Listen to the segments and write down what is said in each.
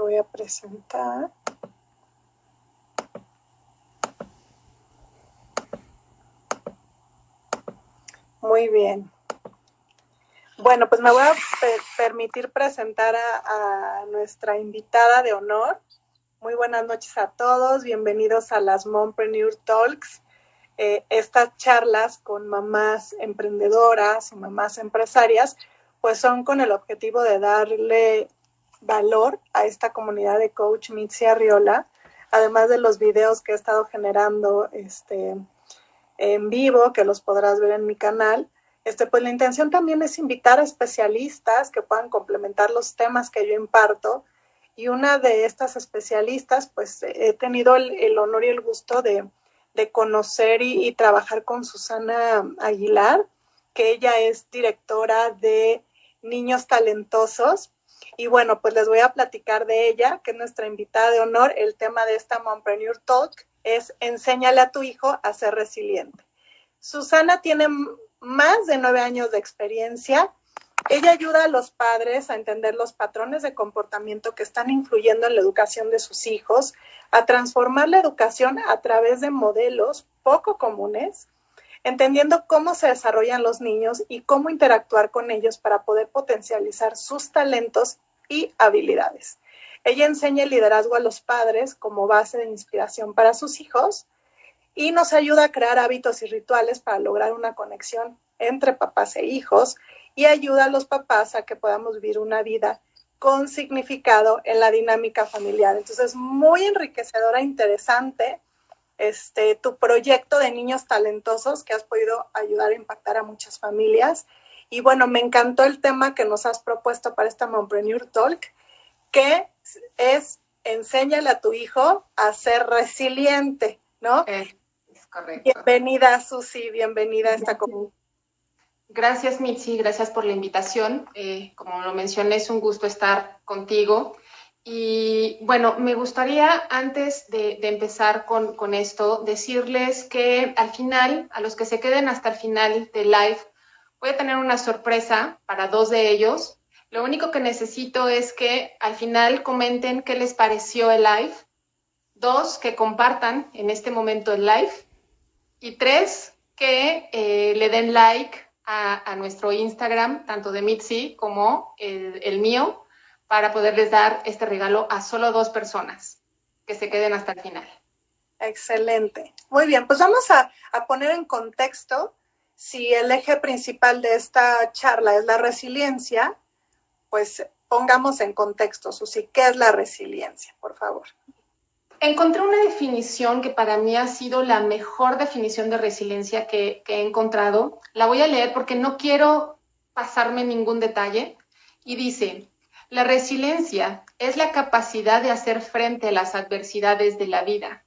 voy a presentar. Muy bien. Bueno, pues me voy a permitir presentar a nuestra invitada de honor. Muy buenas noches a todos, bienvenidos a las Mompreneur Talks. Estas charlas con mamás emprendedoras y mamás empresarias, pues son con el objetivo de darle valor a esta comunidad de Coach Mitzi Arriola, además de los videos que he estado generando en vivo, que los podrás ver en mi canal. Pues la intención también es invitar a especialistas que puedan complementar los temas que yo imparto, y una de estas especialistas, pues he tenido el honor y el gusto de conocer y trabajar con Susana Aguilar, que ella es directora de Niños Talentosos. Y bueno, pues les voy a platicar de ella, que es nuestra invitada de honor. El tema de esta Mompreneur Talk es Enséñale a tu hijo a ser resiliente. Susana tiene más de 9 años de experiencia. Ella ayuda a los padres a entender los patrones de comportamiento que están influyendo en la educación de sus hijos, a transformar la educación a través de modelos poco comunes, entendiendo cómo se desarrollan los niños y cómo interactuar con ellos para poder potencializar sus talentos y habilidades. Ella enseña el liderazgo a los padres como base de inspiración para sus hijos y nos ayuda a crear hábitos y rituales para lograr una conexión entre papás e hijos, y ayuda a los papás a que podamos vivir una vida con significado en la dinámica familiar. Entonces, muy enriquecedora, interesante tu proyecto de Niños Talentosos, que has podido ayudar a impactar a muchas familias. Y bueno, me encantó el tema que nos has propuesto para esta Mompreneur Talk, que es enséñale a tu hijo a ser resiliente, ¿no? Es correcto. Bienvenida, Susi, bienvenida a esta comunidad. Gracias, Mitzi, gracias por la invitación. Como lo mencioné, es un gusto estar contigo. Y bueno, me gustaría, antes de empezar con esto, decirles que al final, a los que se queden hasta el final del live, voy a tener una sorpresa para 2 de ellos. Lo único que necesito es que al final comenten qué les pareció el live. 2, que compartan en este momento el live. Y 3, que le den like a nuestro Instagram, tanto de Mitzi como el mío, para poderles dar este regalo a solo 2 personas que se queden hasta el final. Excelente. Muy bien, pues vamos a poner en contexto. Si el eje principal de esta charla es la resiliencia, pues pongamos en contexto, Susi, ¿qué es la resiliencia, por favor? Encontré una definición que para mí ha sido la mejor definición de resiliencia que he encontrado. La voy a leer porque no quiero pasarme ningún detalle. Y dice: la resiliencia es la capacidad de hacer frente a las adversidades de la vida,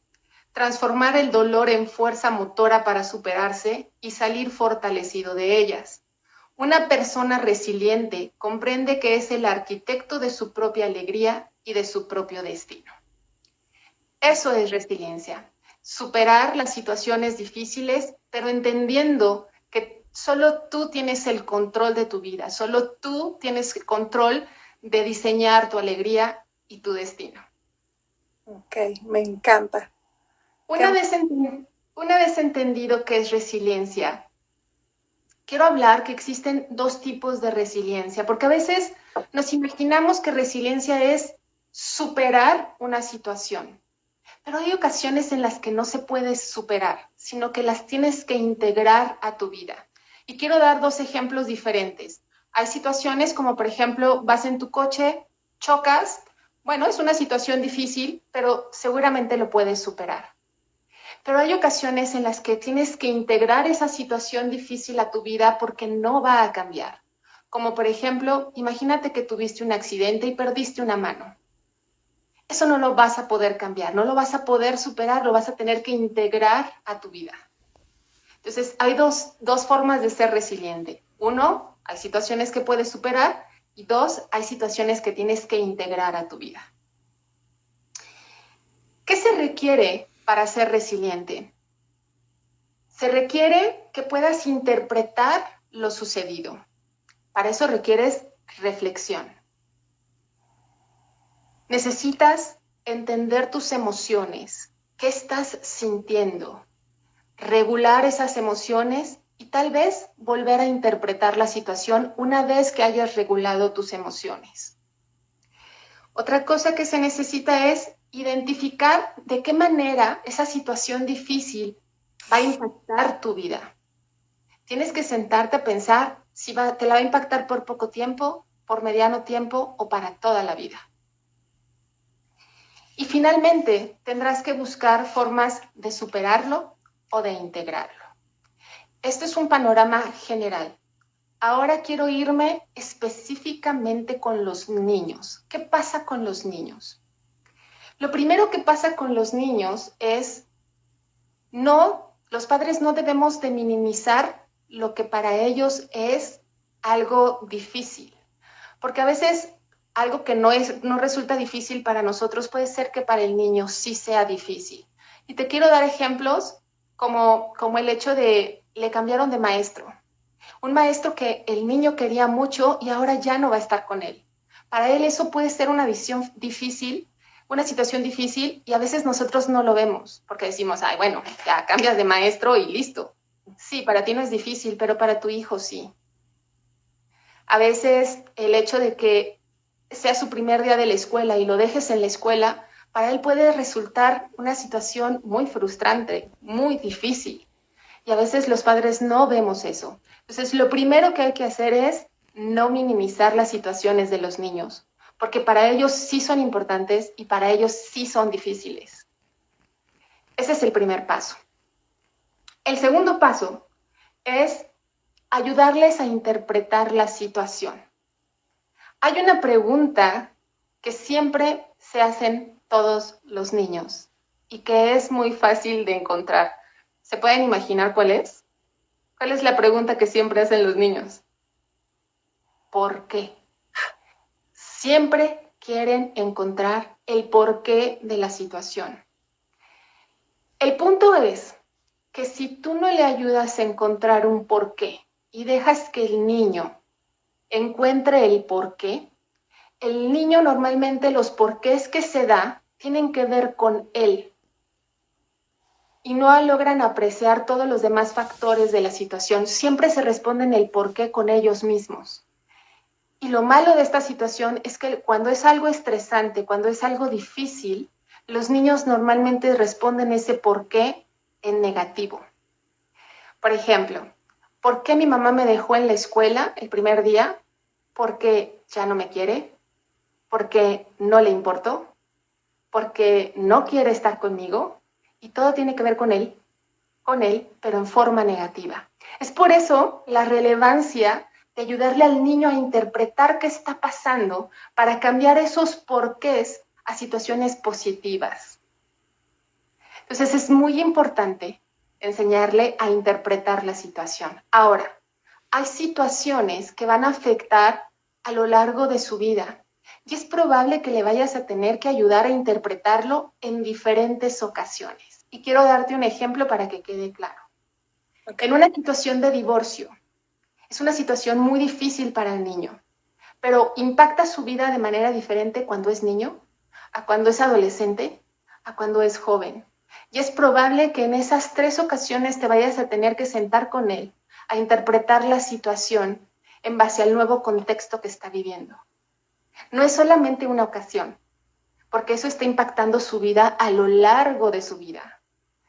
transformar el dolor en fuerza motora para superarse y salir fortalecido de ellas. Una persona resiliente comprende que es el arquitecto de su propia alegría y de su propio destino. Eso es resiliencia, superar las situaciones difíciles, pero entendiendo que solo tú tienes el control de tu vida, solo tú tienes el control de diseñar tu alegría y tu destino. Ok, me encanta. Una vez entendido qué es resiliencia, quiero hablar que existen 2 tipos de resiliencia, porque a veces nos imaginamos que resiliencia es superar una situación. Pero hay ocasiones en las que no se puede superar, sino que las tienes que integrar a tu vida. Y quiero dar 2 ejemplos diferentes. Hay situaciones como, por ejemplo, vas en tu coche, chocas. Bueno, es una situación difícil, pero seguramente lo puedes superar. Pero hay ocasiones en las que tienes que integrar esa situación difícil a tu vida porque no va a cambiar. Como, por ejemplo, imagínate que tuviste un accidente y perdiste una mano. Eso no lo vas a poder cambiar, no lo vas a poder superar, lo vas a tener que integrar a tu vida. Entonces, hay dos formas de ser resiliente. 1, hay situaciones que puedes superar, y 2, hay situaciones que tienes que integrar a tu vida. ¿Qué se requiere para ser resiliente? Se requiere que puedas interpretar lo sucedido. Para eso requieres reflexión. Necesitas entender tus emociones, qué estás sintiendo, regular esas emociones y tal vez volver a interpretar la situación una vez que hayas regulado tus emociones. Otra cosa que se necesita es identificar de qué manera esa situación difícil va a impactar tu vida. Tienes que sentarte a pensar si te la va a impactar por poco tiempo, por mediano tiempo o para toda la vida. Y finalmente tendrás que buscar formas de superarlo o de integrarlo. Esto es un panorama general. Ahora quiero irme específicamente con los niños. ¿Qué pasa con los niños? Lo primero que pasa con los niños es, los padres no debemos de minimizar lo que para ellos es algo difícil. Porque a veces algo que no resulta difícil para nosotros puede ser que para el niño sí sea difícil. Y te quiero dar ejemplos como el hecho de le cambiaron de maestro. Un maestro que el niño quería mucho y ahora ya no va a estar con él. Para él eso puede ser una visión difícil, una situación difícil y a veces nosotros no lo vemos porque decimos, ay, bueno, ya cambias de maestro y listo. Sí, para ti no es difícil, pero para tu hijo sí. A veces el hecho de que sea su primer día de la escuela y lo dejes en la escuela, para él puede resultar una situación muy frustrante, muy difícil. Y a veces los padres no vemos eso. Entonces, lo primero que hay que hacer es no minimizar las situaciones de los niños, porque para ellos sí son importantes y para ellos sí son difíciles. Ese es el primer paso. El segundo paso es ayudarles a interpretar la situación. Hay una pregunta que siempre se hacen todos los niños y que es muy fácil de encontrar. ¿Se pueden imaginar cuál es? ¿Cuál es la pregunta que siempre hacen los niños? ¿Por qué? Siempre quieren encontrar el porqué de la situación. El punto es que si tú no le ayudas a encontrar un porqué y dejas que el niño encuentre el porqué, el niño normalmente los porqués que se da tienen que ver con él y no logran apreciar todos los demás factores de la situación. Siempre se responden el porqué con ellos mismos. Y lo malo de esta situación es que cuando es algo estresante, cuando es algo difícil, los niños normalmente responden ese porqué en negativo. Por ejemplo, ¿por qué mi mamá me dejó en la escuela el primer día? Porque ya no me quiere, porque no le importó, porque no quiere estar conmigo, y todo tiene que ver con él, pero en forma negativa. Es por eso la relevancia de ayudarle al niño a interpretar qué está pasando para cambiar esos porqués a situaciones positivas. Entonces es muy importante enseñarle a interpretar la situación. Ahora, hay situaciones que van a afectar a lo largo de su vida y es probable que le vayas a tener que ayudar a interpretarlo en diferentes ocasiones. Y quiero darte un ejemplo para que quede claro. Okay. En una situación de divorcio, es una situación muy difícil para el niño, pero impacta su vida de manera diferente cuando es niño, a cuando es adolescente, a cuando es joven. Y es probable que en esas 3 ocasiones te vayas a tener que sentar con él a interpretar la situación en base al nuevo contexto que está viviendo. No es solamente una ocasión, porque eso está impactando su vida a lo largo de su vida.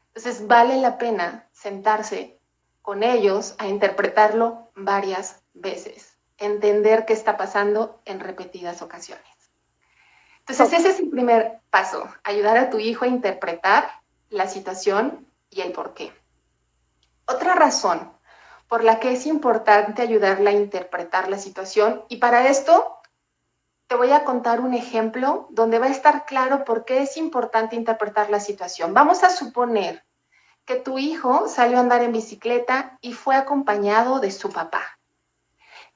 Entonces vale la pena sentarse con ellos a interpretarlo varias veces, entender qué está pasando en repetidas ocasiones. Entonces ese es el primer paso, ayudar a tu hijo a interpretar la situación y el porqué. Otra razón por la que es importante ayudarla a interpretar la situación, y para esto te voy a contar un ejemplo donde va a estar claro por qué es importante interpretar la situación. Vamos a suponer que tu hijo salió a andar en bicicleta y fue acompañado de su papá.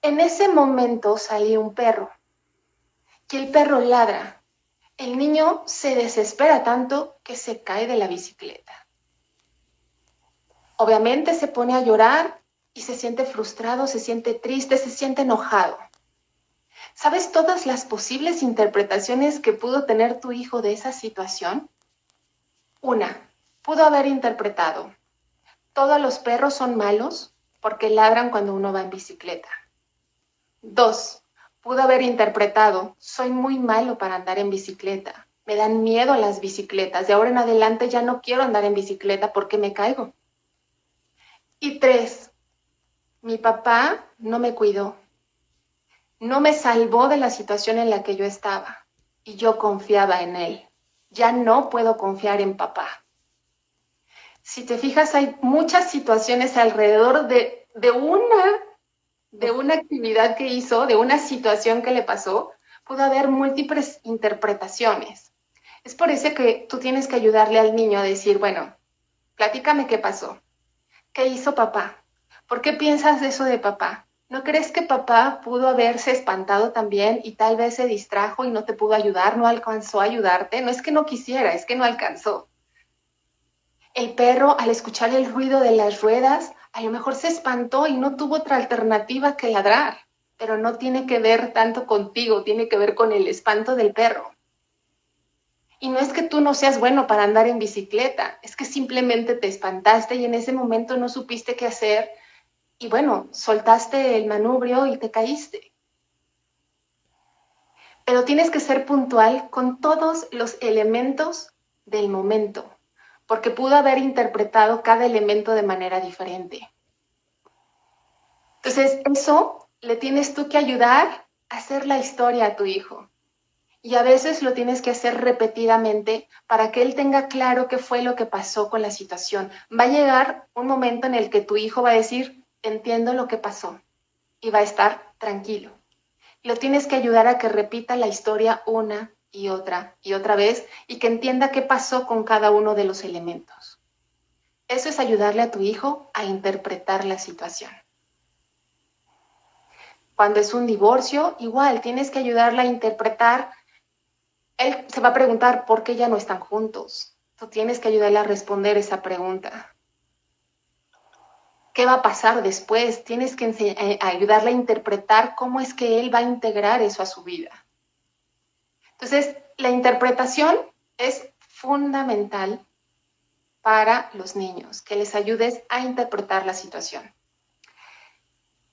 En ese momento salió un perro y el perro ladra. El niño se desespera tanto que se cae de la bicicleta. Obviamente se pone a llorar y se siente frustrado, se siente triste, se siente enojado. ¿Sabes todas las posibles interpretaciones que pudo tener tu hijo de esa situación? Una, pudo haber interpretado: todos los perros son malos porque ladran cuando uno va en bicicleta. 2, pudo haber interpretado: soy muy malo para andar en bicicleta, me dan miedo las bicicletas, de ahora en adelante ya no quiero andar en bicicleta porque me caigo. Y 3, mi papá no me cuidó, no me salvó de la situación en la que yo estaba y yo confiaba en él. Ya no puedo confiar en papá. Si te fijas, hay muchas situaciones alrededor de una actividad que hizo, de una situación que le pasó. Pudo haber múltiples interpretaciones. Es por eso que tú tienes que ayudarle al niño a decir, bueno, platícame qué pasó. ¿Qué hizo papá? ¿Por qué piensas eso de papá? ¿No crees que papá pudo haberse espantado también y tal vez se distrajo y no te pudo ayudar, no alcanzó a ayudarte? No es que no quisiera, es que no alcanzó. El perro, al escuchar el ruido de las ruedas, a lo mejor se espantó y no tuvo otra alternativa que ladrar, pero no tiene que ver tanto contigo, tiene que ver con el espanto del perro. Y no es que tú no seas bueno para andar en bicicleta, es que simplemente te espantaste y en ese momento no supiste qué hacer y bueno, soltaste el manubrio y te caíste. Pero tienes que ser puntual con todos los elementos del momento, porque pudo haber interpretado cada elemento de manera diferente. Entonces, eso le tienes tú que ayudar a hacer la historia a tu hijo. Y a veces lo tienes que hacer repetidamente para que él tenga claro qué fue lo que pasó con la situación. Va a llegar un momento en el que tu hijo va a decir, entiendo lo que pasó, y va a estar tranquilo. Lo tienes que ayudar a que repita la historia una y otra vez y que entienda qué pasó con cada uno de los elementos. Eso es ayudarle a tu hijo a interpretar la situación. Cuando es un divorcio, igual, tienes que ayudarle a interpretar. Él se va a preguntar por qué ya no están juntos. Tú tienes que ayudarle a responder esa pregunta. ¿Qué va a pasar después? Tienes que ayudarle a interpretar cómo es que él va a integrar eso a su vida. Entonces, la interpretación es fundamental para los niños, que les ayudes a interpretar la situación.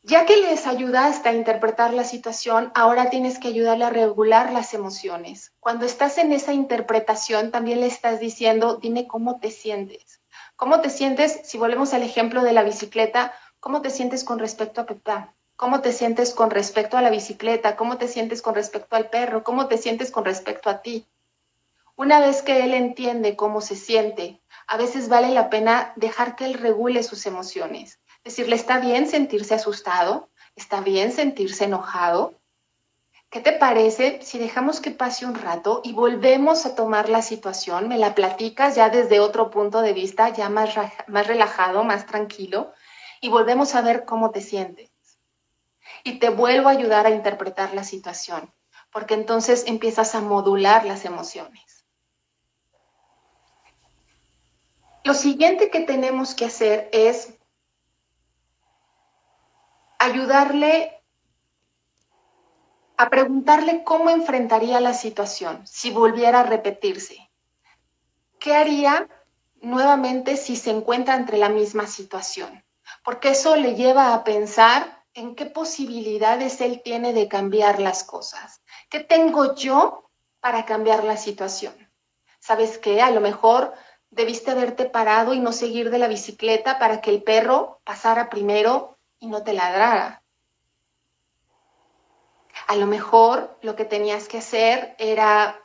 Ya que les ayudaste a interpretar la situación, ahora tienes que ayudarle a regular las emociones. Cuando estás en esa interpretación, también le estás diciendo, dime cómo te sientes. ¿Cómo te sientes? Si volvemos al ejemplo de la bicicleta, ¿cómo te sientes con respecto a papá? ¿Cómo te sientes con respecto a la bicicleta? ¿Cómo te sientes con respecto al perro? ¿Cómo te sientes con respecto a ti? Una vez que él entiende cómo se siente, a veces vale la pena dejar que él regule sus emociones. Decirle, está bien sentirse asustado, está bien sentirse enojado. ¿Qué te parece si dejamos que pase un rato y volvemos a tomar la situación? Me la platicas ya desde otro punto de vista, ya más relajado, más tranquilo, y volvemos a ver cómo te sientes. Y te vuelvo a ayudar a interpretar la situación, porque entonces empiezas a modular las emociones. Lo siguiente que tenemos que hacer es ayudarle a preguntarle cómo enfrentaría la situación si volviera a repetirse. ¿Qué haría nuevamente si se encuentra entre la misma situación? Porque eso le lleva a pensar en qué posibilidades él tiene de cambiar las cosas. ¿Qué tengo yo para cambiar la situación? ¿Sabes qué? A lo mejor debiste haberte parado y no seguir de la bicicleta para que el perro pasara primero y no te ladrara. A lo mejor lo que tenías que hacer era,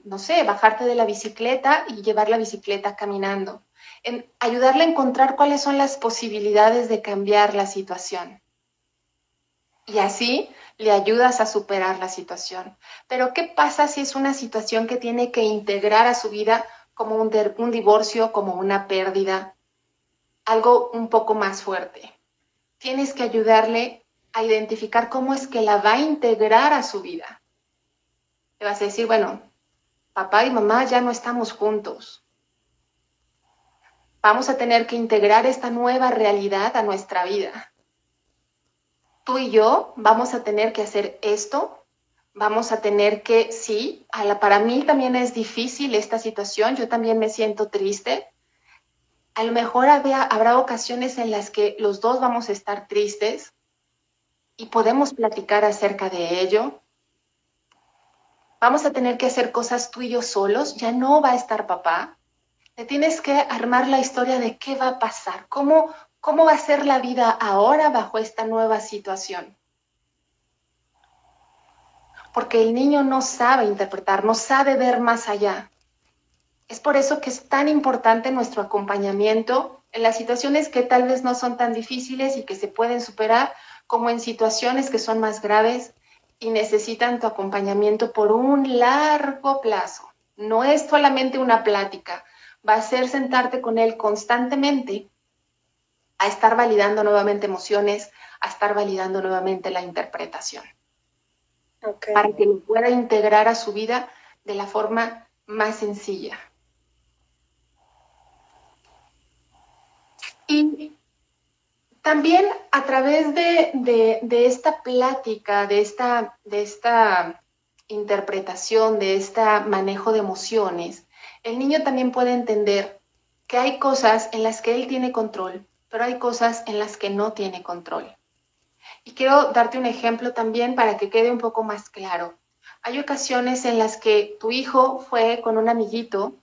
no sé, bajarte de la bicicleta y llevar la bicicleta caminando. Ayudarle a encontrar cuáles son las posibilidades de cambiar la situación. Y así le ayudas a superar la situación. Pero ¿qué pasa si es una situación que tiene que integrar a su vida como un divorcio, como una pérdida, algo un poco más fuerte? Tienes que ayudarle a identificar cómo es que la va a integrar a su vida. Le vas a decir, bueno, papá y mamá ya no estamos juntos. Vamos a tener que integrar esta nueva realidad a nuestra vida. Tú y yo vamos a tener que hacer esto Vamos a tener que, sí, para mí también es difícil esta situación, yo también me siento triste. A lo mejor habrá ocasiones en las que los dos vamos a estar tristes y podemos platicar acerca de ello. Vamos a tener que hacer cosas tú y yo solos, ya no va a estar papá. Te tienes que armar la historia de qué va a pasar, cómo va a ser la vida ahora bajo esta nueva situación. Porque el niño no sabe interpretar, no sabe ver más allá. Es por eso que es tan importante nuestro acompañamiento en las situaciones que tal vez no son tan difíciles y que se pueden superar, como en situaciones que son más graves y necesitan tu acompañamiento por un largo plazo. No es solamente una plática, va a ser sentarte con él constantemente a estar validando nuevamente emociones, a estar validando nuevamente la interpretación. Okay. Para que lo pueda integrar a su vida de la forma más sencilla. Y también a través de esta plática, de esta interpretación, de este manejo de emociones, el niño también puede entender que hay cosas en las que él tiene control, pero hay cosas en las que no tiene control. Y quiero darte un ejemplo también para que quede un poco más claro. Hay ocasiones en las que tu hijo fue con un amiguito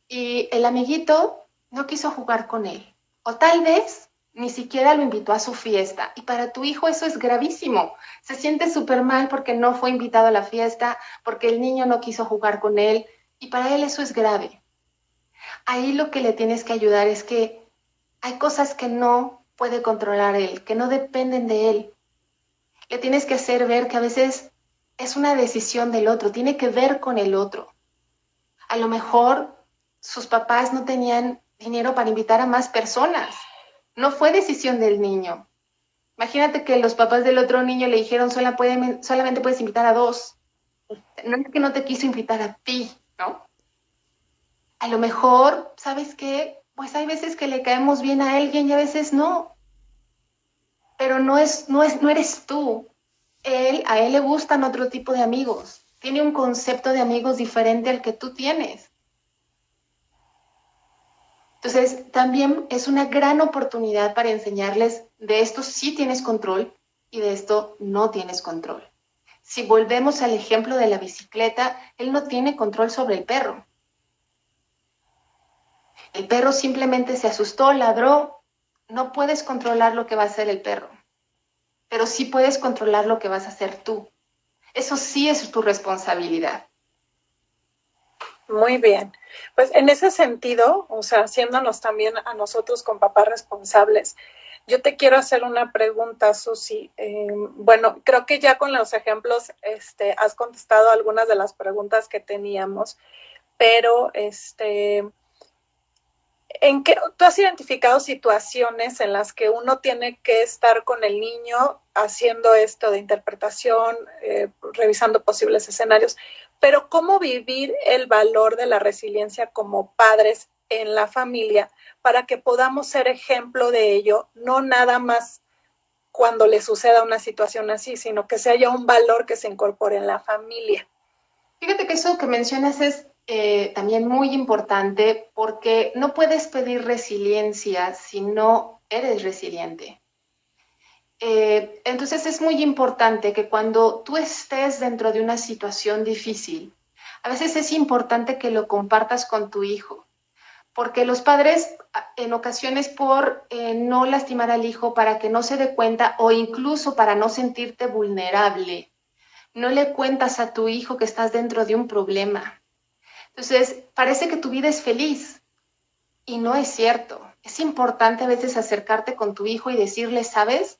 y el amiguito no quiso jugar con él. O tal vez ni siquiera lo invitó a su fiesta. Y para tu hijo eso es gravísimo. Se siente súper mal porque no fue invitado a la fiesta, porque el niño no quiso jugar con él. Y para él eso es grave. Ahí lo que le tienes que ayudar es que hay cosas que no puede controlar él, que no dependen de él. Le tienes que hacer ver que a veces es una decisión del otro, tiene que ver con el otro. A lo mejor sus papás no tenían dinero para invitar a más personas. No fue decisión del niño. Imagínate que los papás del otro niño le dijeron solamente puedes invitar a 2. No es que no te quiso invitar a ti, ¿no? A lo mejor, ¿sabes qué? Pues hay veces que le caemos bien a alguien y a veces no. Pero no eres tú. A él le gustan otro tipo de amigos. Tiene un concepto de amigos diferente al que tú tienes. Entonces, también es una gran oportunidad para enseñarles de esto sí tienes control y de esto no tienes control. Si volvemos al ejemplo de la bicicleta, él no tiene control sobre el perro. El perro simplemente se asustó, ladró. No puedes controlar lo que va a hacer el perro, pero sí puedes controlar lo que vas a hacer tú. Eso sí es tu responsabilidad. Muy bien. Pues en ese sentido, o sea, haciéndonos también a nosotros con papás responsables, yo te quiero hacer una pregunta, Susi. Bueno, creo que ya con los ejemplos has contestado algunas de las preguntas que teníamos, pero ¿en qué tú has identificado situaciones en las que uno tiene que estar con el niño haciendo esto de interpretación, revisando posibles escenarios, pero cómo vivir el valor de la resiliencia como padres en la familia para que podamos ser ejemplo de ello, no nada más cuando le suceda una situación así, sino que se haya un valor que se incorpore en la familia? Fíjate que eso que mencionas es también muy importante porque no puedes pedir resiliencia si no eres resiliente. Entonces es muy importante que cuando tú estés dentro de una situación difícil, a veces es importante que lo compartas con tu hijo, porque los padres en ocasiones por no lastimar al hijo para que no se dé cuenta o incluso para no sentirte vulnerable, no le cuentas a tu hijo que estás dentro de un problema. Entonces, parece que tu vida es feliz y no es cierto. Es importante a veces acercarte con tu hijo y decirle, ¿sabes?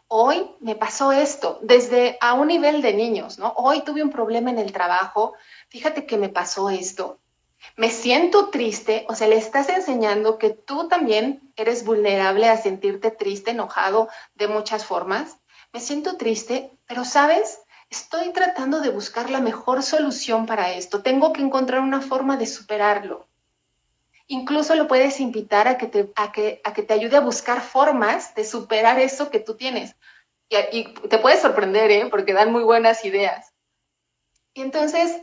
Hoy me pasó esto, desde a un nivel de niños, ¿no? Hoy tuve un problema en el trabajo, fíjate que me pasó esto. Me siento triste, o sea, le estás enseñando que tú también eres vulnerable a sentirte triste, enojado de muchas formas. Me siento triste, pero ¿sabes? Estoy tratando de buscar la mejor solución para esto. Tengo que encontrar una forma de superarlo. Incluso lo puedes invitar a que te ayude a buscar formas de superar eso que tú tienes. Y te puedes sorprender, porque dan muy buenas ideas. Y entonces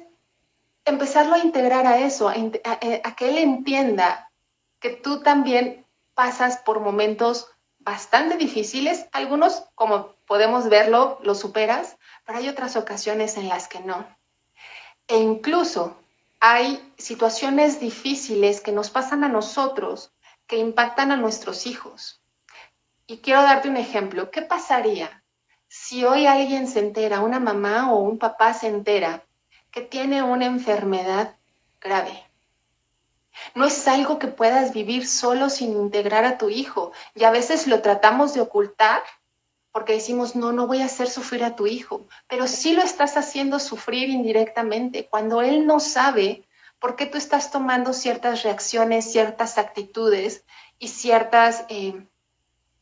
empezarlo a integrar a eso, a que él entienda que tú también pasas por momentos bastante difíciles, algunos, como podemos verlo, los superas, pero hay otras ocasiones en las que no. E incluso hay situaciones difíciles que nos pasan a nosotros que impactan a nuestros hijos. Y quiero darte un ejemplo. ¿Qué pasaría si hoy alguien se entera, una mamá o un papá se entera que tiene una enfermedad grave? No es algo que puedas vivir solo sin integrar a tu hijo. Y a veces lo tratamos de ocultar porque decimos, no, no voy a hacer sufrir a tu hijo. Pero sí lo estás haciendo sufrir indirectamente cuando él no sabe por qué tú estás tomando ciertas reacciones, ciertas actitudes y ciertas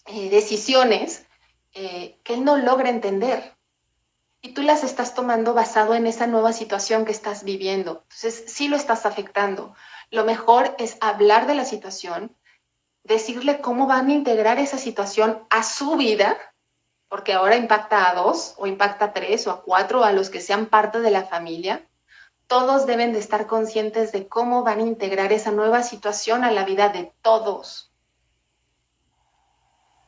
decisiones que él no logra entender. Y tú las estás tomando basado en esa nueva situación que estás viviendo. Entonces, sí lo estás afectando. Lo mejor es hablar de la situación, decirle cómo van a integrar esa situación a su vida, porque ahora impacta a 2, o impacta a 3, o a 4, a los que sean parte de la familia. Todos deben de estar conscientes de cómo van a integrar esa nueva situación a la vida de todos.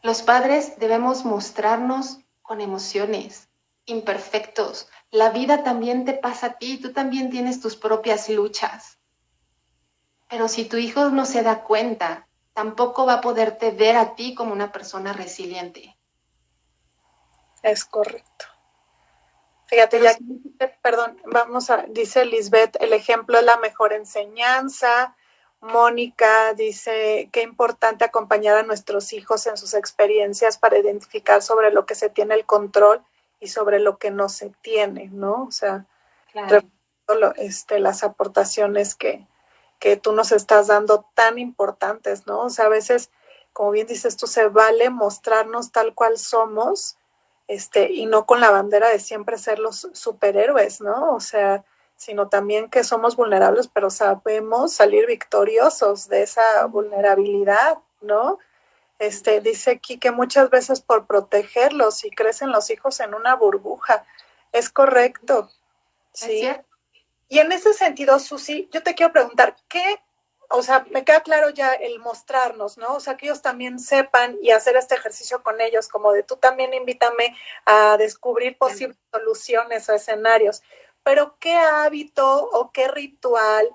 Los padres debemos mostrarnos con emociones, imperfectos. La vida también te pasa a ti, tú también tienes tus propias luchas. Pero si tu hijo no se da cuenta, tampoco va a poderte ver a ti como una persona resiliente. Es correcto. Fíjate, Pero ya, perdón, dice Lisbeth, el ejemplo es la mejor enseñanza. Mónica dice, qué importante acompañar a nuestros hijos en sus experiencias para identificar sobre lo que se tiene el control y sobre lo que no se tiene, ¿no? O sea, claro, las aportaciones que tú nos estás dando tan importantes, ¿no? O sea, a veces, como bien dices tú, se vale mostrarnos tal cual somos, y no con la bandera de siempre ser los superhéroes, ¿no? O sea, sino también que somos vulnerables, pero sabemos salir victoriosos de esa vulnerabilidad, ¿no? Dice aquí que muchas veces por protegerlos y crecen los hijos en una burbuja. Es correcto, ¿es sí. cierto? Y en ese sentido, Susi, yo te quiero preguntar, o sea, me queda claro ya el mostrarnos, ¿no? O sea, que ellos también sepan y hacer este ejercicio con ellos, como de tú también invítame a descubrir posibles soluciones o escenarios. Pero ¿qué hábito o qué ritual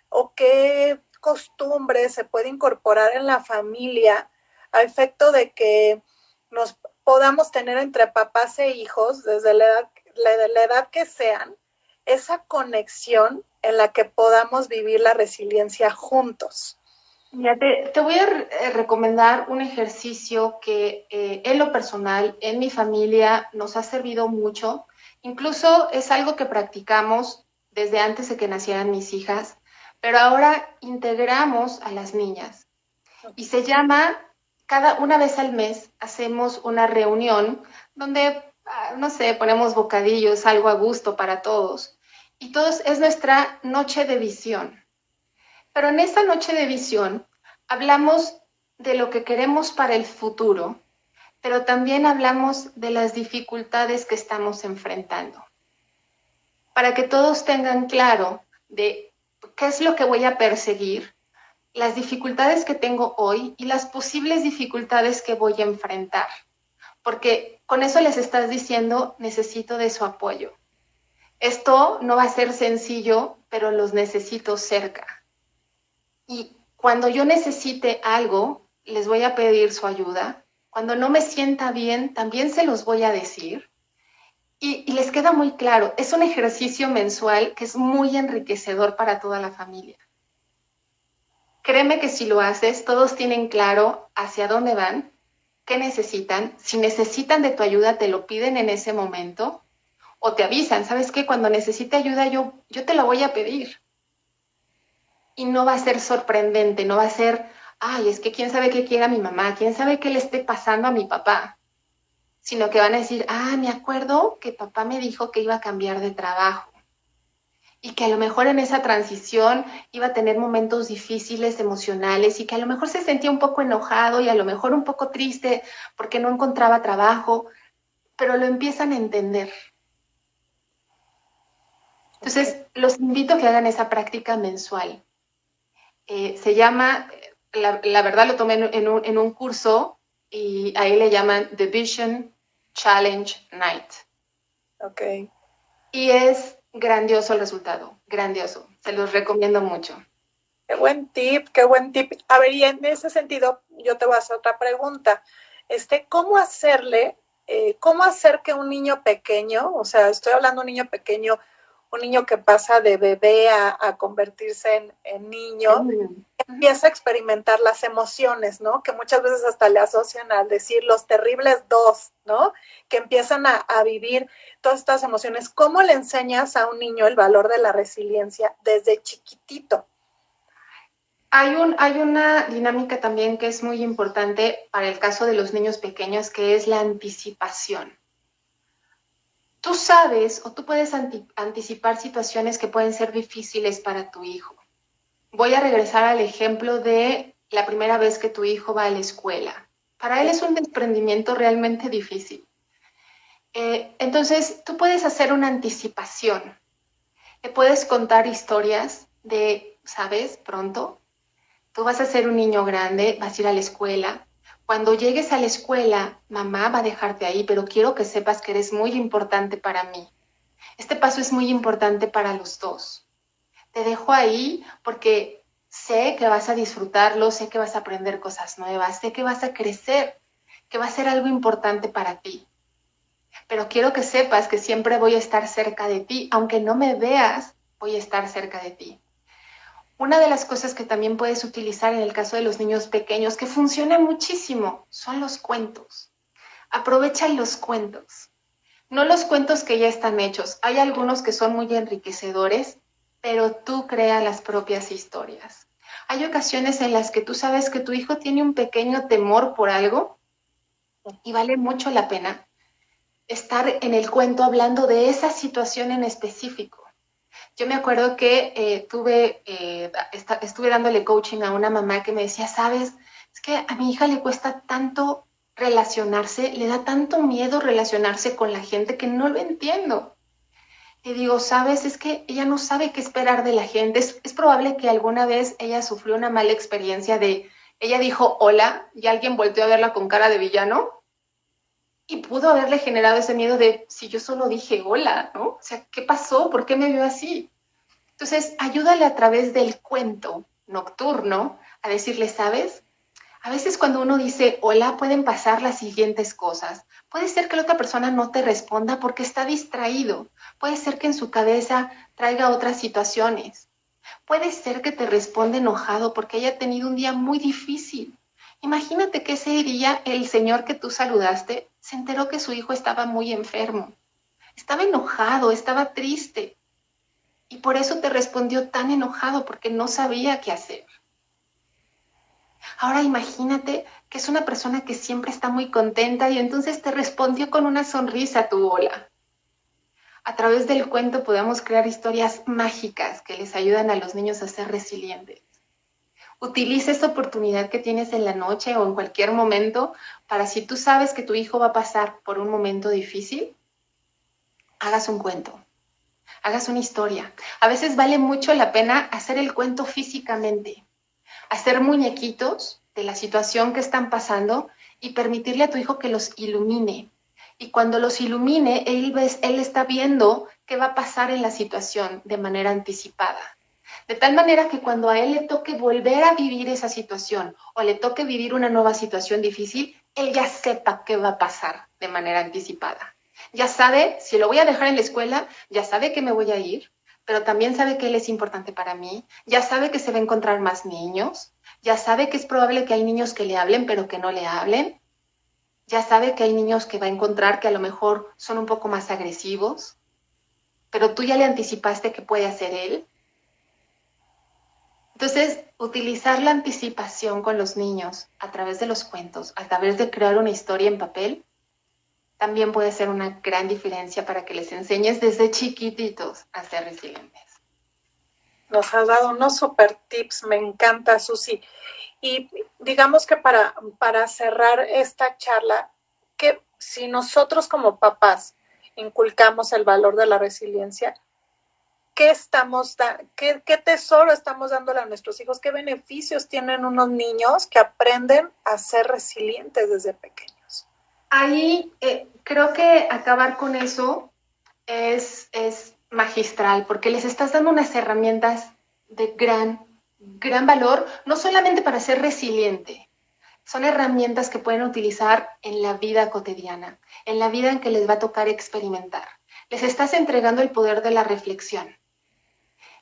o qué costumbre se puede incorporar en la familia a efecto de que nos podamos tener entre papás e hijos, desde la edad que sean, esa conexión en la que podamos vivir la resiliencia juntos? Ya te voy a recomendar un ejercicio que en lo personal, en mi familia, nos ha servido mucho. Incluso es algo que practicamos desde antes de que nacieran mis hijas, pero ahora integramos a las niñas. Y se llama, cada una vez al mes hacemos una reunión donde, no sé, ponemos bocadillos, algo a gusto para todos. Y todos es nuestra noche de visión. Pero en esta noche de visión hablamos de lo que queremos para el futuro, pero también hablamos de las dificultades que estamos enfrentando. Para que todos tengan claro de qué es lo que voy a perseguir, las dificultades que tengo hoy y las posibles dificultades que voy a enfrentar. Porque con eso les estás diciendo, necesito de su apoyo. Esto no va a ser sencillo, pero los necesito cerca. Y cuando yo necesite algo, les voy a pedir su ayuda. Cuando no me sienta bien, también se los voy a decir. Y les queda muy claro, es un ejercicio mensual que es muy enriquecedor para toda la familia. Créeme que si lo haces, todos tienen claro hacia dónde van, qué necesitan. Si necesitan de tu ayuda, te lo piden en ese momento o te avisan, ¿sabes qué? Cuando necesite ayuda, yo te la voy a pedir. Y no va a ser sorprendente, no va a ser, ay, es que quién sabe qué quiera mi mamá, quién sabe qué le esté pasando a mi papá, sino que van a decir, me acuerdo que papá me dijo que iba a cambiar de trabajo y que a lo mejor en esa transición iba a tener momentos difíciles, emocionales, y que a lo mejor se sentía un poco enojado y a lo mejor un poco triste porque no encontraba trabajo, pero lo empiezan a entender. Entonces, los invito a que hagan esa práctica mensual. Se llama, la verdad lo tomé en un curso y ahí le llaman The Vision Challenge Night. Ok. Y es grandioso el resultado, grandioso. Se los recomiendo mucho. Qué buen tip, qué buen tip. A ver, y en ese sentido, yo te voy a hacer otra pregunta. ¿Cómo cómo hacer que un niño pequeño, o sea, estoy hablando de un niño pequeño, un niño que pasa de bebé a convertirse en niño, empieza a experimentar las emociones, ¿no? Que muchas veces hasta le asocian al decir los terribles dos, ¿no? Que empiezan a vivir todas estas emociones. ¿Cómo le enseñas a un niño el valor de la resiliencia desde chiquitito? Hay una dinámica también que es muy importante para el caso de los niños pequeños, que es la anticipación. Tú sabes o tú puedes anticipar situaciones que pueden ser difíciles para tu hijo. Voy a regresar al ejemplo de la primera vez que tu hijo va a la escuela. Para él es un desprendimiento realmente difícil. Entonces, tú puedes hacer una anticipación. Le puedes contar historias de, ¿sabes? Pronto, tú vas a ser un niño grande, vas a ir a la escuela. Cuando llegues a la escuela, mamá va a dejarte ahí, pero quiero que sepas que eres muy importante para mí. Este paso es muy importante para los dos. Te dejo ahí porque sé que vas a disfrutarlo, sé que vas a aprender cosas nuevas, sé que vas a crecer, que va a ser algo importante para ti. Pero quiero que sepas que siempre voy a estar cerca de ti, aunque no me veas, voy a estar cerca de ti. Una de las cosas que también puedes utilizar en el caso de los niños pequeños, que funciona muchísimo, son los cuentos. Aprovecha los cuentos. No los cuentos que ya están hechos. Hay algunos que son muy enriquecedores, pero tú crea las propias historias. Hay ocasiones en las que tú sabes que tu hijo tiene un pequeño temor por algo y vale mucho la pena estar en el cuento hablando de esa situación en específico. Yo me acuerdo que estuve dándole coaching a una mamá que me decía, sabes, es que a mi hija le cuesta tanto relacionarse, le da tanto miedo relacionarse con la gente que no lo entiendo. Y digo, sabes, es que ella no sabe qué esperar de la gente. Es probable que alguna vez ella sufrió una mala experiencia ella dijo hola y alguien volteó a verla con cara de villano y pudo haberle generado ese miedo de si yo solo dije hola, ¿no? O sea, ¿qué pasó? ¿Por qué me vio así? Entonces, ayúdale a través del cuento nocturno a decirle, ¿sabes? A veces cuando uno dice hola pueden pasar las siguientes cosas. Puede ser que la otra persona no te responda porque está distraído. Puede ser que en su cabeza traiga otras situaciones. Puede ser que te responda enojado porque haya tenido un día muy difícil. Imagínate que ese día el señor que tú saludaste se enteró que su hijo estaba muy enfermo. Estaba enojado, estaba triste. Y por eso te respondió tan enojado porque no sabía qué hacer. Ahora imagínate que es una persona que siempre está muy contenta y entonces te respondió con una sonrisa a tu hola. A través del cuento podemos crear historias mágicas que les ayudan a los niños a ser resilientes. Utiliza esta oportunidad que tienes en la noche o en cualquier momento para si tú sabes que tu hijo va a pasar por un momento difícil, hagas un cuento. Hagas una historia. A veces vale mucho la pena hacer el cuento físicamente, hacer muñequitos de la situación que están pasando y permitirle a tu hijo que los ilumine. Y cuando los ilumine, él está viendo qué va a pasar en la situación de manera anticipada. De tal manera que cuando a él le toque volver a vivir esa situación o le toque vivir una nueva situación difícil, él ya sepa qué va a pasar de manera anticipada. Ya sabe, si lo voy a dejar en la escuela, ya sabe que me voy a ir, pero también sabe que él es importante para mí, ya sabe que se va a encontrar más niños, ya sabe que es probable que hay niños que le hablen, pero que no le hablen, ya sabe que hay niños que va a encontrar que a lo mejor son un poco más agresivos, pero tú ya le anticipaste qué puede hacer él. Entonces, utilizar la anticipación con los niños a través de los cuentos, a través de crear una historia en papel, también puede ser una gran diferencia para que les enseñes desde chiquititos a ser resilientes. Nos has dado unos super tips, me encanta, Susi. Y digamos que para cerrar esta charla, que si nosotros como papás inculcamos el valor de la resiliencia, ¿qué estamos qué tesoro estamos dándole a nuestros hijos? ¿Qué beneficios tienen unos niños que aprenden a ser resilientes desde pequeños? Ahí creo que acabar con eso es magistral, porque les estás dando unas herramientas de gran valor, no solamente para ser resiliente, son herramientas que pueden utilizar en la vida cotidiana, en la vida en que les va a tocar experimentar. Les estás entregando el poder de la reflexión,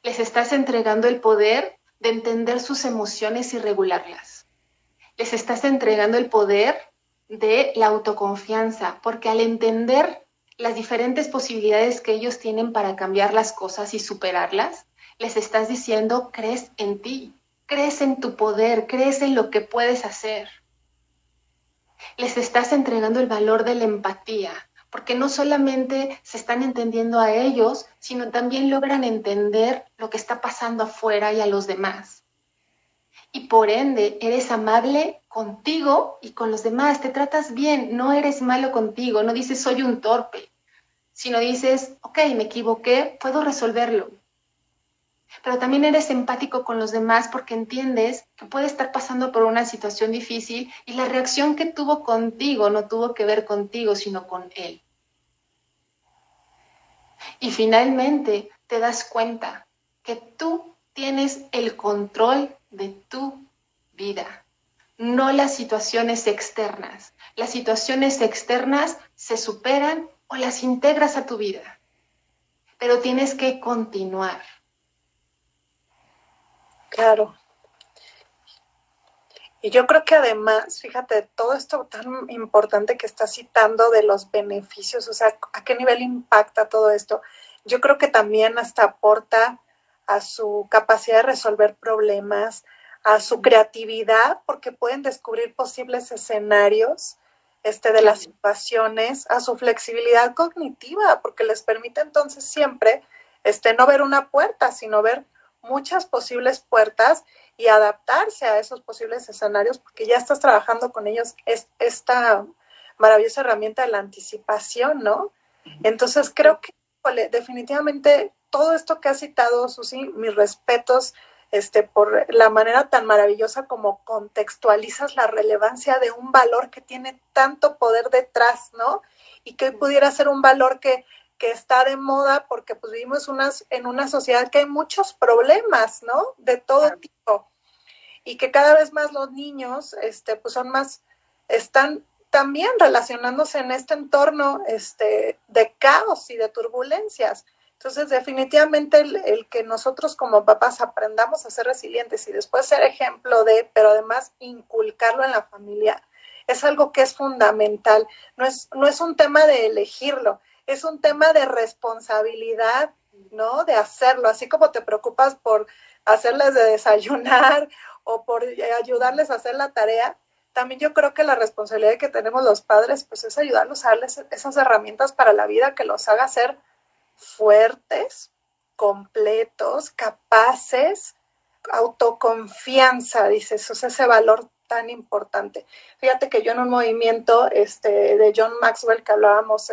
les estás entregando el poder de entender sus emociones y regularlas, les estás entregando el poder de la autoconfianza, porque al entender las diferentes posibilidades que ellos tienen para cambiar las cosas y superarlas, les estás diciendo, crees en ti, crees en tu poder, crees en lo que puedes hacer. Les estás entregando el valor de la empatía, porque no solamente se están entendiendo a ellos, sino también logran entender lo que está pasando afuera y a los demás. Y por ende, eres amable contigo y con los demás, te tratas bien, no eres malo contigo, no dices soy un torpe, sino dices, ok, me equivoqué, puedo resolverlo. Pero también eres empático con los demás porque entiendes que puede estar pasando por una situación difícil y la reacción que tuvo contigo no tuvo que ver contigo, sino con él. Y finalmente te das cuenta que tú tienes el control de tu vida, no las situaciones externas. Las situaciones externas se superan o las integras a tu vida, pero tienes que continuar. Claro. Y yo creo que además, fíjate, todo esto tan importante que estás citando de los beneficios, o sea, a qué nivel impacta todo esto, yo creo que también hasta aporta a su capacidad de resolver problemas, a su creatividad, porque pueden descubrir posibles escenarios de las situaciones, a su flexibilidad cognitiva, porque les permite entonces siempre no ver una puerta, sino ver muchas posibles puertas y adaptarse a esos posibles escenarios, porque ya estás trabajando con ellos esta maravillosa herramienta de la anticipación, ¿no? Entonces creo que definitivamente todo esto que has citado, Susi, mis respetos por la manera tan maravillosa como contextualizas la relevancia de un valor que tiene tanto poder detrás, ¿no? Y que pudiera ser un valor que está de moda porque pues vivimos en una sociedad que hay muchos problemas, ¿no? De todo tipo. Y que cada vez más los niños, pues son más, están también relacionándose en este entorno de caos y de turbulencias. Entonces, definitivamente el que nosotros como papás aprendamos a ser resilientes y después ser ejemplo de, pero además inculcarlo en la familia, es algo que es fundamental. No es un tema de elegirlo, es un tema de responsabilidad, ¿no? De hacerlo, así como te preocupas por hacerles de desayunar o por ayudarles a hacer la tarea, también yo creo que la responsabilidad que tenemos los padres, pues es ayudarlos a darles esas herramientas para la vida que los haga ser fuertes, completos, capaces, autoconfianza, dices, o sea, ese valor tan importante. Fíjate que yo en un movimiento de John Maxwell que hablábamos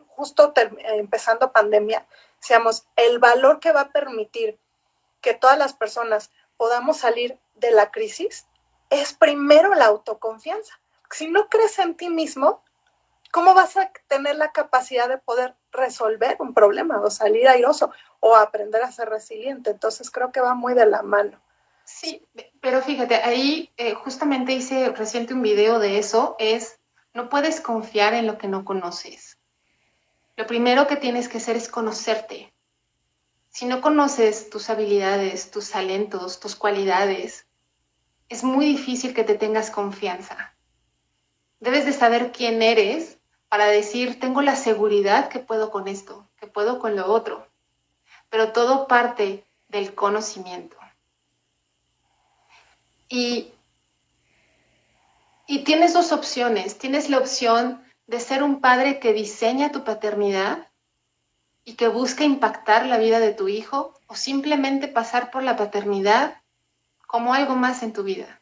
justo empezando pandemia, decíamos, el valor que va a permitir que todas las personas podamos salir de la crisis es primero la autoconfianza. Si no crees en ti mismo, ¿cómo vas a tener la capacidad de poder resolver un problema o salir airoso o aprender a ser resiliente? Entonces creo que va muy de la mano. Sí, pero fíjate, ahí justamente hice reciente un video de eso, no puedes confiar en lo que no conoces. Lo primero que tienes que hacer es conocerte. Si no conoces tus habilidades, tus talentos, tus cualidades, es muy difícil que te tengas confianza. Debes de saber quién eres para decir, tengo la seguridad que puedo con esto, que puedo con lo otro. Pero todo parte del conocimiento. Y tienes dos opciones. Tienes la opción de ser un padre que diseña tu paternidad y que busca impactar la vida de tu hijo, o simplemente pasar por la paternidad como algo más en tu vida,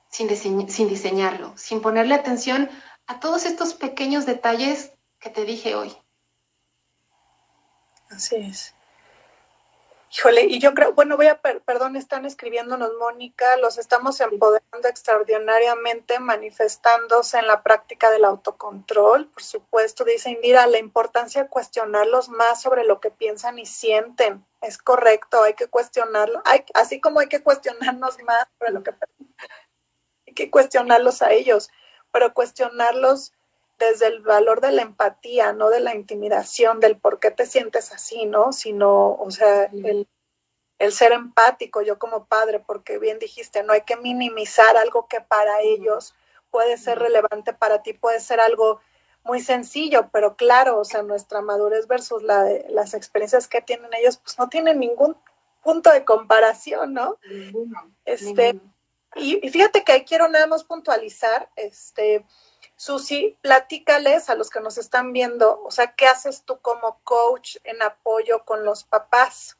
sin diseñarlo, sin ponerle atención a todos estos pequeños detalles que te dije hoy. Así es. Híjole, y yo creo, bueno, perdón, están escribiéndonos, Mónica, los estamos empoderando extraordinariamente, manifestándose en la práctica del autocontrol, por supuesto, dice Indira, la importancia de cuestionarlos más sobre lo que piensan y sienten, es correcto, hay que cuestionarlo, así como hay que cuestionarnos más sobre lo que hay que cuestionarlos a ellos, pero cuestionarlos desde el valor de la empatía, no de la intimidación, del por qué te sientes así, ¿no? Sino, o sea, el ser empático, yo como padre, porque bien dijiste, no hay que minimizar algo que para ellos puede ser relevante, para ti puede ser algo muy sencillo, pero claro, o sea, nuestra madurez versus las experiencias que tienen ellos, pues no tienen ningún punto de comparación, ¿no? Y fíjate que ahí quiero nada más puntualizar, Susi, platícales a los que nos están viendo, o sea, ¿qué haces tú como coach en apoyo con los papás?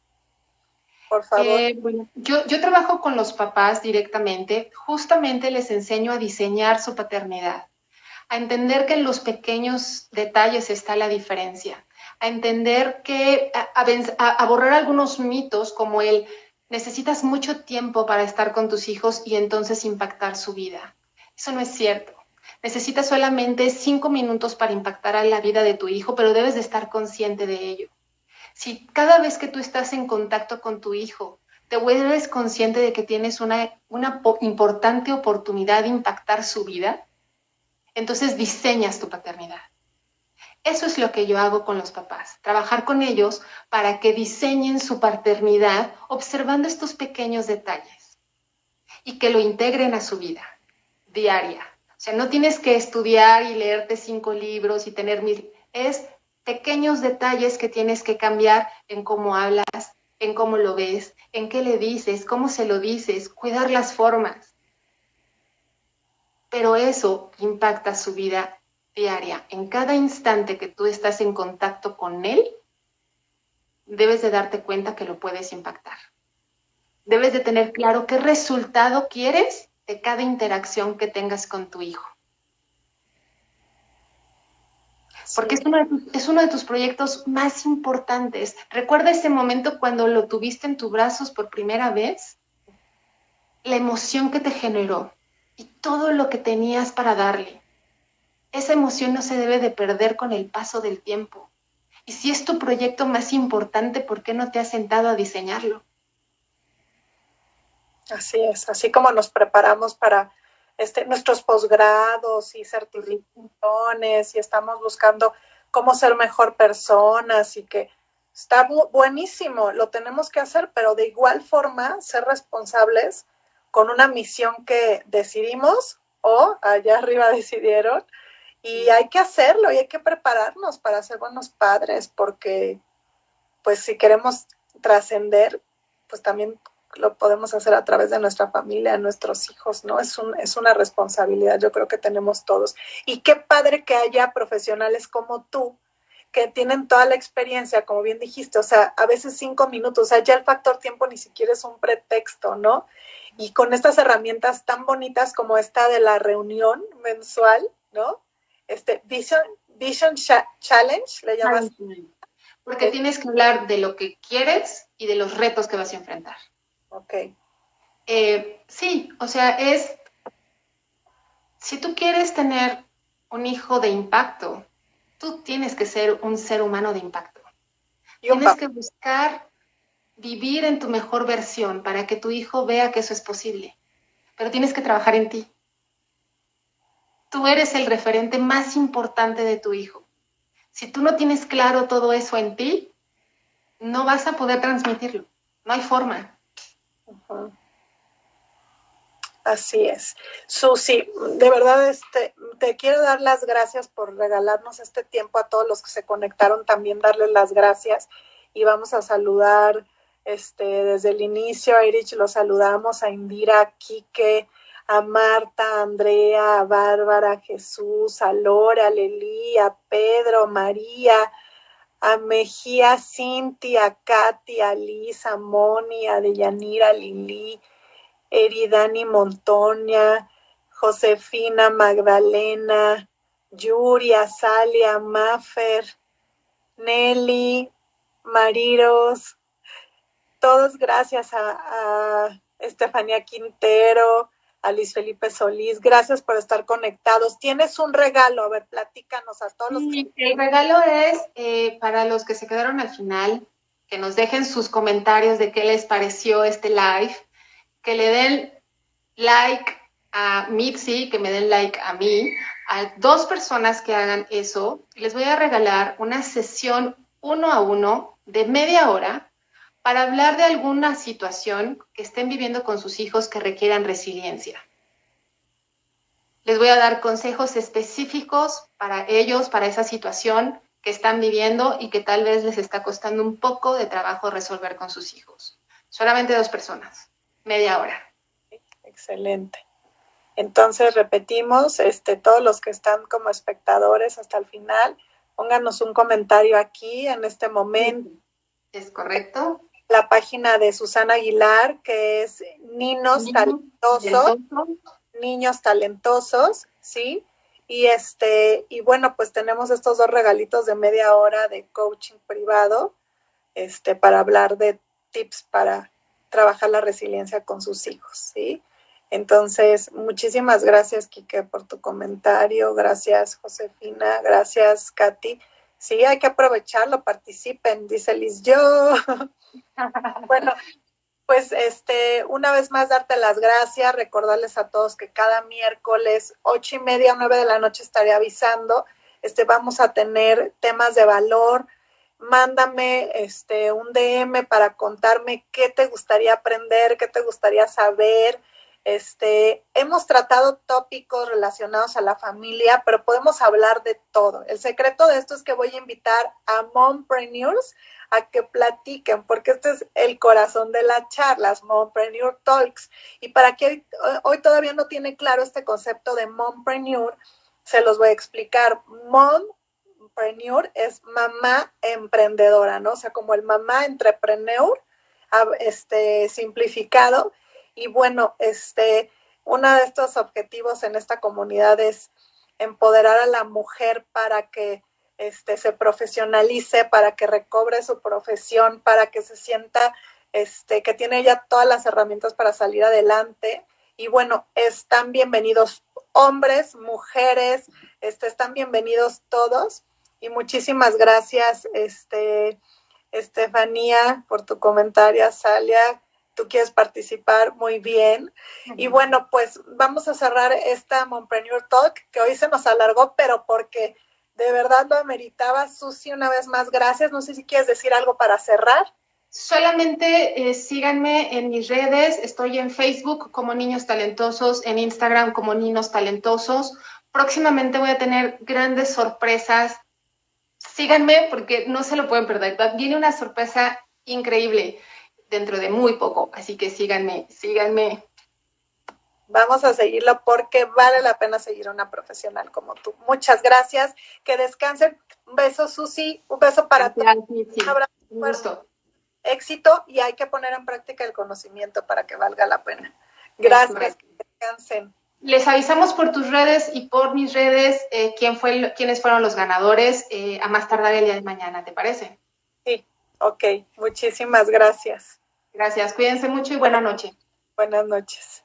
Por favor. Bueno, yo trabajo con los papás directamente, justamente les enseño a diseñar su paternidad, a entender que en los pequeños detalles está la diferencia, a entender que, a borrar algunos mitos como el necesitas mucho tiempo para estar con tus hijos y entonces impactar su vida. Eso no es cierto. Necesitas solamente 5 minutos para impactar a la vida de tu hijo, pero debes de estar consciente de ello. Si cada vez que tú estás en contacto con tu hijo, te vuelves consciente de que tienes una importante oportunidad de impactar su vida, entonces diseñas tu paternidad. Eso es lo que yo hago con los papás, trabajar con ellos para que diseñen su paternidad observando estos pequeños detalles y que lo integren a su vida diaria. O sea, no tienes que estudiar y leerte 5 libros y tener 1000. Es pequeños detalles que tienes que cambiar en cómo hablas, en cómo lo ves, en qué le dices, cómo se lo dices, cuidar las formas. Pero eso impacta su vida diaria. En cada instante que tú estás en contacto con él, debes de darte cuenta que lo puedes impactar. Debes de tener claro qué resultado quieres de cada interacción que tengas con tu hijo. Porque es uno de tus proyectos más importantes. ¿Recuerda ese momento cuando lo tuviste en tus brazos por primera vez? La emoción que te generó y todo lo que tenías para darle. Esa emoción no se debe de perder con el paso del tiempo. Y si es tu proyecto más importante, ¿por qué no te has sentado a diseñarlo? Así es, así como nos preparamos para nuestros posgrados y certificaciones y estamos buscando cómo ser mejor personas y que está buenísimo, lo tenemos que hacer, pero de igual forma ser responsables con una misión que decidimos o allá arriba decidieron y hay que hacerlo y hay que prepararnos para ser buenos padres porque pues si queremos trascender, pues también lo podemos hacer a través de nuestra familia, nuestros hijos, ¿no? Es una responsabilidad, yo creo que tenemos todos. Y qué padre que haya profesionales como tú, que tienen toda la experiencia, como bien dijiste, o sea, a veces 5 minutos, o sea, ya el factor tiempo ni siquiera es un pretexto, ¿no? Y con estas herramientas tan bonitas como esta de la reunión mensual, ¿no? Vision Challenge, le llamas. Porque tienes que hablar de lo que quieres y de los retos que vas a enfrentar. Ok. Sí, o sea, si tú quieres tener un hijo de impacto, tú tienes que ser un ser humano de impacto. Tienes que buscar vivir en tu mejor versión para que tu hijo vea que eso es posible. Pero tienes que trabajar en ti. Tú eres el referente más importante de tu hijo. Si tú no tienes claro todo eso en ti, no vas a poder transmitirlo. No hay forma. Uh-huh. Así es. Susi, de verdad te quiero dar las gracias por regalarnos este tiempo a todos los que se conectaron, también darles las gracias y vamos a saludar desde el inicio, a Erich lo saludamos, a Indira, a Quique, a Marta, a Andrea, a Bárbara, a Jesús, a Lora, a Lelí, a Pedro, a María, a Mejía, Cintia, a Katy, a Liz, a Moni, a Deyanira, a Lili, Eridani Montonia, Josefina, Magdalena, Yuria, Salia, Mafer, Nelly, Mariros, todos gracias a Estefanía Quintero, a Luis Felipe Solís, gracias por estar conectados. Tienes un regalo, a ver, platícanos a todos los que... El regalo es para los que se quedaron al final, que nos dejen sus comentarios de qué les pareció este live, que le den like a Mitzi, que me den like a mí, a 2 personas que hagan eso. Les voy a regalar una sesión 1 a 1 de media hora para hablar de alguna situación que estén viviendo con sus hijos que requieran resiliencia. Les voy a dar consejos específicos para ellos, para esa situación que están viviendo y que tal vez les está costando un poco de trabajo resolver con sus hijos. Solamente 2 personas, media hora. Excelente. Entonces repetimos, todos los que están como espectadores hasta el final, pónganos un comentario aquí en este momento. Es correcto. La página de Susana Aguilar, que es Niños Talentosos. Niños Talentosos, ¿sí? Y bueno, pues tenemos estos 2 regalitos de media hora de coaching privado, para hablar de tips para trabajar la resiliencia con sus hijos, ¿sí? Entonces, muchísimas gracias, Quique, por tu comentario. Gracias, Josefina. Gracias, Katy. Sí, hay que aprovecharlo, participen, dice Liz. Yo. Bueno, pues una vez más darte las gracias, recordarles a todos que cada miércoles 8:30 o 9 de la noche estaré avisando. Vamos a tener temas de valor. Mándame un DM para contarme qué te gustaría aprender, qué te gustaría saber. Hemos tratado tópicos relacionados a la familia, pero podemos hablar de todo. El secreto de esto es que voy a invitar a mompreneurs a que platiquen, porque este es el corazón de las charlas, Mompreneur Talks. Y para que hoy todavía no tiene claro este concepto de mompreneur, se los voy a explicar. Mompreneur es mamá emprendedora, ¿no? O sea, como el mamá entrepreneur, simplificado. Y bueno, uno de estos objetivos en esta comunidad es empoderar a la mujer para que se profesionalice, para que recobre su profesión, para que se sienta que tiene ya todas las herramientas para salir adelante. Y bueno, están bienvenidos hombres, mujeres, están bienvenidos todos. Y muchísimas gracias, Estefanía, por tu comentario. Salia, tú quieres participar, muy bien. Y bueno, pues vamos a cerrar esta Mompreneur Talk, que hoy se nos alargó, pero porque de verdad lo ameritaba. Susi, una vez más, gracias. No sé si quieres decir algo para cerrar. Solamente síganme en mis redes. Estoy en Facebook como Niños Talentosos, en Instagram como Niños Talentosos. Próximamente voy a tener grandes sorpresas. Síganme porque no se lo pueden perder. Viene una sorpresa increíble dentro de muy poco, así que síganme. Vamos a seguirlo porque vale la pena seguir a una profesional como tú. Muchas gracias, que descansen. Un beso, Susi, un beso para todos. Un abrazo, un gusto. Éxito, y hay que poner en práctica el conocimiento para que valga la pena. Gracias, que descansen. Les avisamos por tus redes y por mis redes quiénes fueron los ganadores a más tardar el día de mañana, ¿te parece? Sí, ok. Muchísimas gracias. Gracias, cuídense mucho y buena noche. Buenas noches.